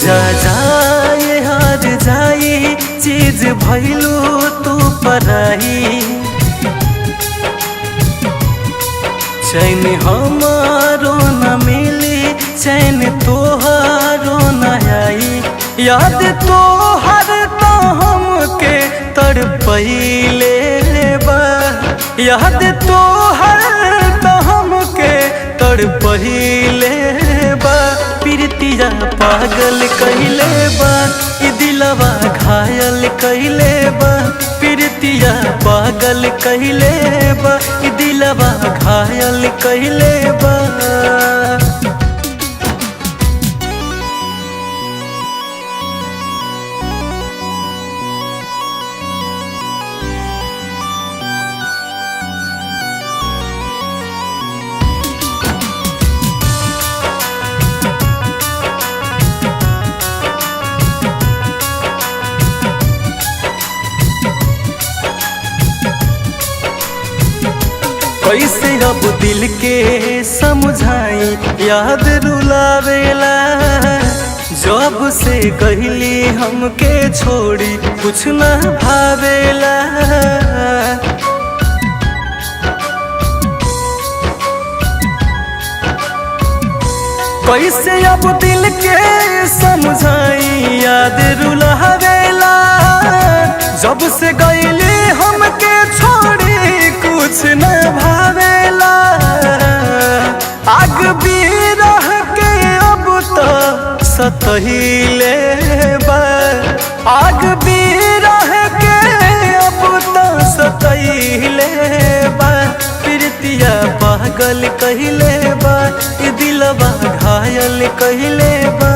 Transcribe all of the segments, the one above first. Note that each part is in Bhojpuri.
जा जाए हार जाई चीज भइलू तू पराई। चैन हमारो न मिली चैन तोहारो न आई। याद तोहर तो हमके तड़पैले बा। याद तोहर तो हमके तड़पैले बा। प्रीतिया पागल कइले बा ई दिलवा घायल कइले बा। प्रीतिया पागल कइले बा ई दिलवा घायल कइले बा। कैसे अब दिल के समझाई याद रुलावेला। जब से कहली हमके छोड़ी कुछ न भावेला। कैसे अब दिल के समझाई याद रुलावेला। जब से कहली हमके छोड़ी कुछ न भावेला। आग भी रह के अब तो सतहिले बा। आग भी रह के अब तो सतहिले बा। प्रीतिया पागल कहिले बा ई दिलवा घायल कहिले बा।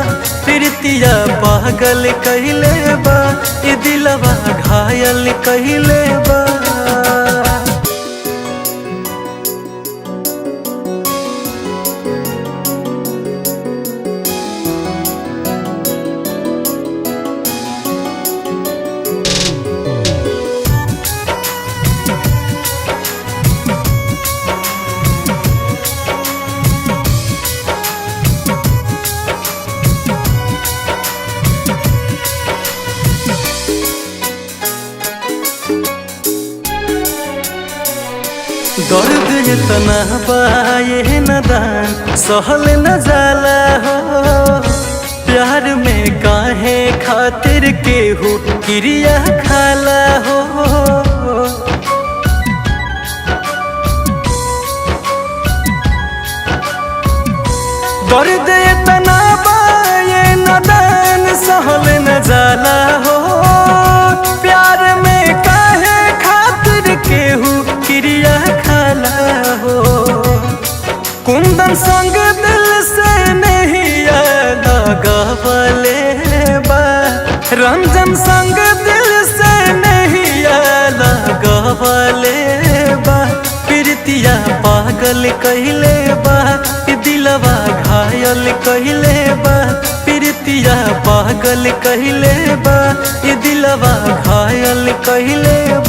प्रीतिया पागल कहिले बा ई दिलवा घायल कहिले बा। दर्द इतना पाए नदान सहल न जाला हो। प्यार में काहे खातिर केहू क्रिया खाला हो। दर्द इतना पाए नदान सहल न जाला हो। प्यार में काहे खातिर केहू क्रिया हो। कुंदन संग दिल से नहीं लगावले बा। रंजन संग दिल से नहीं लगावले बा। प्रीतिया पागल कइले बा ई दिलवा घायल कइले बा। प्रीतिया पागल कइले बा ई दिलवा घायल कइले बा।